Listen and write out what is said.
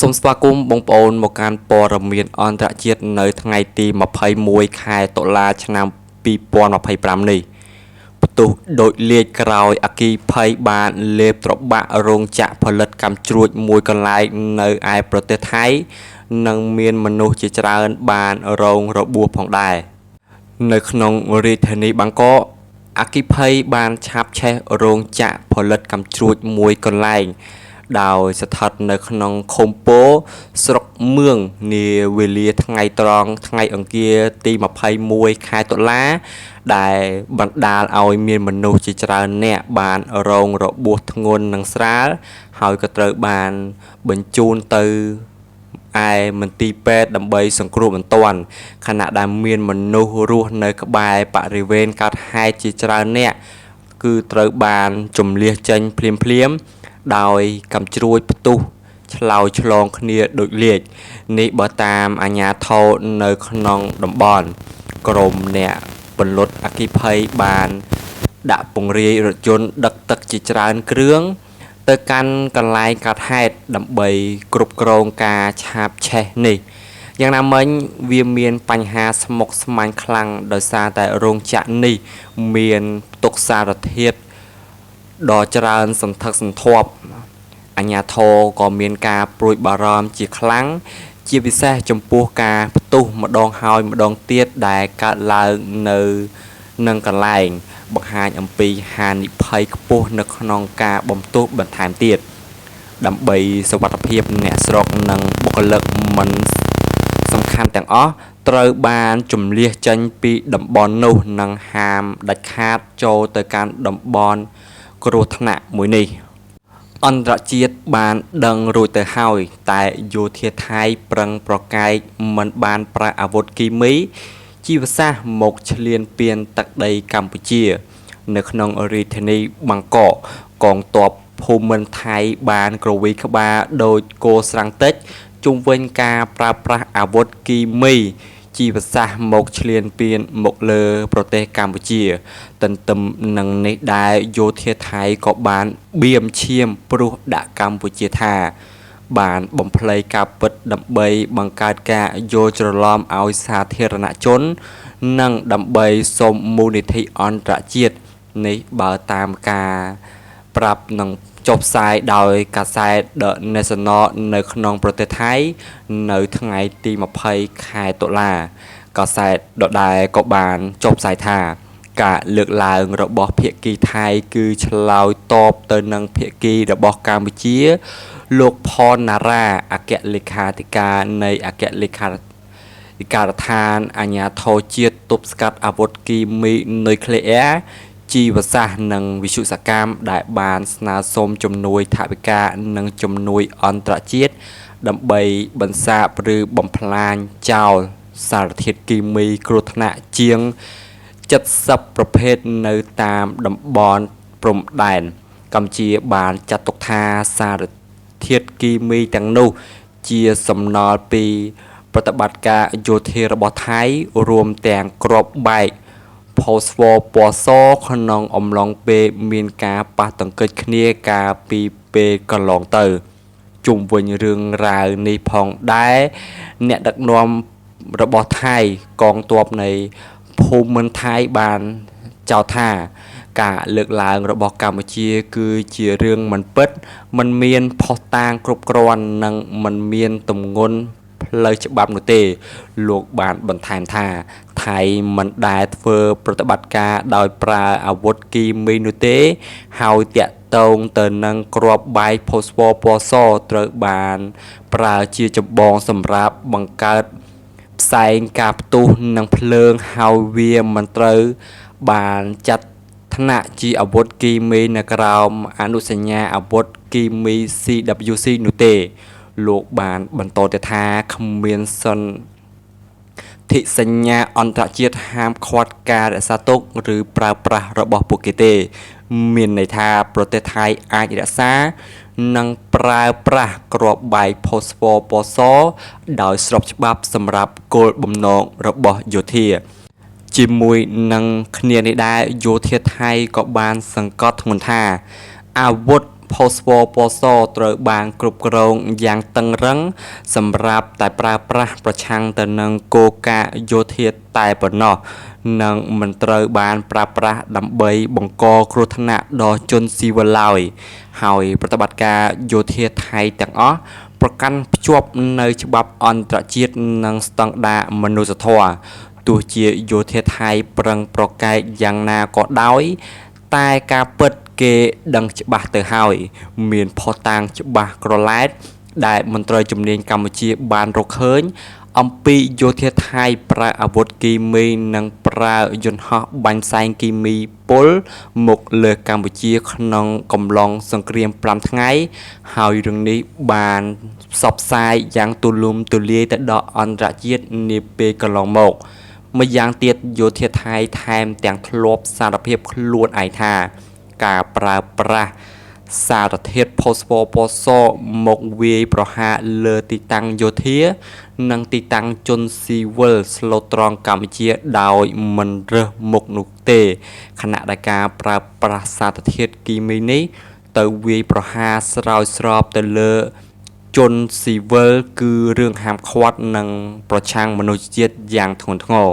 សូមស្វាគមន៍បងប្អូនមកកាន់ព័ត៌មានអន្តរជាតិនៅថ្ងៃទី21ខែតុលាឆ្នាំ2025នេះផ្ទុះដូចលាជក្រោយអគ្គិភ័យបានលេបត្របាក់រោងចក្រផលិតកាំជ្រួចមួយកន្លែងនៅឯប្រទេសថៃនិងមានមនុស្សជាច្រើនបានរងរបួសផងដែរនៅក្នុងរាជធានីបាងកកអគ្គិភ័យបានឆាបឆេះរោងចក្រផលិតកាំជ្រួចមួយកន្លែងដោយស្ថិតនៅក្នុងឃុំពោស្រុកមឿងនាវេលាថ្ងៃត្រង់ថ្ងៃអង្គារទី21ខែតុលាដែលបណ្ដាលឲ្យមានមនុស្សជាច្រើនអ្នកបានរងរបួសធ្ងន់និងស្រាលហើយក៏ត្រូវបានបញ្ជូនទៅឯមន្ទីរពេទ្យដើម្បីសង្គ្រោះបន្ទាន់ខណៈដែលមានមនុស្សរស់នៅក្បែរបរិវេណកើតហេតុជាច្រើនអ្នកគឺត្រូវបានជំលះចេញភ្លាមដោយកាំជ្រួចផ្ទុះឆ្លោយឆ្លងគ្នាដូចលាជនេះបើតាមអាជ្ញាធរនៅក្នុងតំបន់ក្រុមអ្នកពលរដ្ឋអគ្គិភ័យបានដាក់ពង្រាយរថយន្តដឹកទឹកជាច្រើនគ្រឿងទៅកាន់កន្លែងកើតហេតុដើម្បីគ្រប់គ្រងការឆាបឆេះនេះយ៉ាងណាមិញវាមានបញ្ហាស្មុគស្មាញខ្លាំងដោយសារតែរោងចក្រនេះមានផ្ទុកសារធាតុដ៏ច្រើនសន្ធឹកសន្ធាប់អាជ្ញាធរក៏មានការព្រួយបារម្ភជាខ្លាំងជាពិសេសចំពោះការផ្ទុះម្ដងហើយម្ដងទៀតដែលកើតឡើងនៅនឹងកន្លែងបង្ហាញអំពីហានិភ័យខ្ពស់នៅក្នុងការបំទុះបន្ថែមទៀតដើម្បីសុវត្ថិភាពអ្នកស្រុកនិងបុគ្គលិកមិនសំខាន់ទាំងអស់ត្រូវបានជំលះចេញពីតំបន់នោះនិងហាមដាច់ខាតចូលទៅកាន់តំបន់គ្រោះថ្នាក់មួយនេះអន្តរជាតិបានដឹងរួចទៅហើយតែយោធាថៃប្រឹងប្រកែកមិនបានប្រើអាវុធគីមីជីវសាស្ត្រមកឈ្លានពានទឹកដីកម្ពុជានៅក្នុងរាជធានីបាងកកកងទ័ពភូមិន្ទថៃបានក្រវីក្បាលដោយគោស្រង់ទឹកជុំវិញការប្រើប្រាស់អាវុធគីមីជីវសាស្ត្រមកឈ្លានពានមកលើប្រទេសកម្ពុជាទន្ទឹមនឹងនេះដែរយោធាថៃក៏បានបៀមឈាមព្រោះដាក់កម្ពុជាថាបានបំភ្លៃការពិតដើម្បីបង្កើតការយល់ច្រឡំឲ្យសាធារណជននិងដើម្បីសុំមូលនិធិអន្តរជាតិនេះបើតាមការប្រាប់នឹងចុះផ្សាយដោយកាសែត The National នៅក្នុងប្រទេសថៃនៅថ្ងៃទី20ខែតុលាកាសែតដដែលក៏បានចុះផ្សាយថាការលើកឡើងរបស់ភាគីថៃគឺឆ្លើយតបទៅនឹងភាគីរបស់កម្ពុជាលោកផនណារ៉ាអគ្គលេខាធិការនៃអគ្គលេខាធិការដ្ឋានអាជ្ញាធរជាតិទប់ស្កាត់អាវុធគីមីនុយក្លេអ៊ែរជីវសាស្ត្រនិងវិទ្យុសកម្មដែលបានស្នើសុំជំនួយថវិកានិងជំនួយអន្តរជាតិដើម្បីបន្សាបឬបំផ្លាញចោលសារធាតុគីមីគ្រោះថ្នាក់ជាង70ប្រភេទនៅតាមតំបន់ព្រំដែនកម្ពុជាបានចាត់ទុកថាសារធាតុគីមីទាំងនោះជាសំណល់ពីប្រតិបត្តិការយោធារបស់ថៃរួមទាំងគ្រាប់បែកផូស្វ័រពណ៌សក្នុងអំឡុងពេលមានការប៉ះទង្គិចគ្នាកាលពីពេលកន្លងទៅជុំវិញរឿងរ៉ាវនេះផងដែរអ្នកដឹកនាំរបស់ថៃកងទ័ពនៃភូមិន្ទថៃបានចោទថាការលើកឡើងរបស់កម្ពុជាគឺជារឿងមិនពិតមិនមានភស្តុតាងគ្រប់គ្រាន់និងមិនមានទម្ងន់ផ្លូវច្បាប់នោះទេលោកបានបន្ថែមថាថៃមិនដែលធ្វើប្រតិបត្តិការដោយប្រើអាវុធគីមីនោះទេហើយតាក់ទងទៅនឹងគ្រាប់បែកផូស្វ័រពណ៌សត្រូវបានប្រើជាចម្បងសម្រាប់បង្កើតផ្សែងការផ្ទុះនិងភ្លើងហើយវាមិនត្រូវបានចាត់ថ្នាក់ជាអាវុធគីមីនៅក្រោមអនុសញ្ញាអាវុធគីមី CWC នោះទេលោកបានបន្តទៅថាគ្មានសន្ធិសញ្ញាអន្តរជាតិហាមឃាត់ការរក្សាទុកឬប្រើប្រាស់របស់ពួកគេទេមានន័យថាប្រទេសថៃអាចរក្សានិងប្រើប្រាស់គ្រាប់បែកផូស្វ័រពណ៌សដោយស្របច្បាប់សម្រាប់គោលបំណងរបស់យោធាជាមួយនឹងគ្នានេះដែរយោធាថៃក៏បានសង្កត់ធ្ងន់ថាអាវុធ Post War ពណ៌សត្រូវបានគ្រប់គ្រងយ៉ាងតឹងរ៉ឹងសម្រាប់តែប្រើប្រាស់ប្រឆាំងទៅនឹងគោលការណ៍យោធាតែប៉ុណ្ណោះនិងមិនត្រូវបានប្រើប្រាស់ដើម្បីបង្កគ្រោះថ្នាក់ដល់ជនស៊ីវិលឡើយហើយប្រតិបត្តិការយោធាថៃទាំងអស់ប្រកាន់ភ្ជាប់នៅច្បាប់អន្តរជាតិនិងស្តង់ដារមនុស្សធម៌ទោះជាយោធាថៃប្រឹងប្រកែកយ៉ាងណាក៏ដោយតែការពិតគេដឹងច្បាស់ទៅហើយមានផុសតាងច្បាស់ក្រឡែតដែលមន្ត្រីជំនាញកម្ពុជាបានរកឃើញអំពីយោធាថៃប្រើអាវុធគីមីនិងប្រើយន្តហោះបាញ់សែងគីមីពលមកលើកម្ពុជាក្នុងកំឡុងសង្គ្រាម5ថ្ងៃហើយរឿងនេះបានផ្សព្វផ្សាយយ៉ាងទូលំទូលាយទៅដល់អន្តរជាតិនាពេលកន្លងមកម្យ៉ាងទៀតយោធាថៃថែមទាំងធ្លាប់សារភាពខ្លួនឯងថាការប្រើប្រាស់សារធាតុផូស្វ័រពណ៌សមកវាយប្រហារលើទីតាំងយោធានិងទីតាំងជនស៊ីវិលស្លូតត្រង់កម្ពុជាដោយមិនរើសមុខនោះទេខណៈដែលការប្រើប្រាស់សារធាតុគីមីនេះទៅវាយប្រហារស្រោចស្រពទៅលើជនស៊ីវិលគឺរឿងហាមឃាត់និងប្រឆាំងមនុស្សជាតិយ៉ាងធ្ងន់ធ្ងរ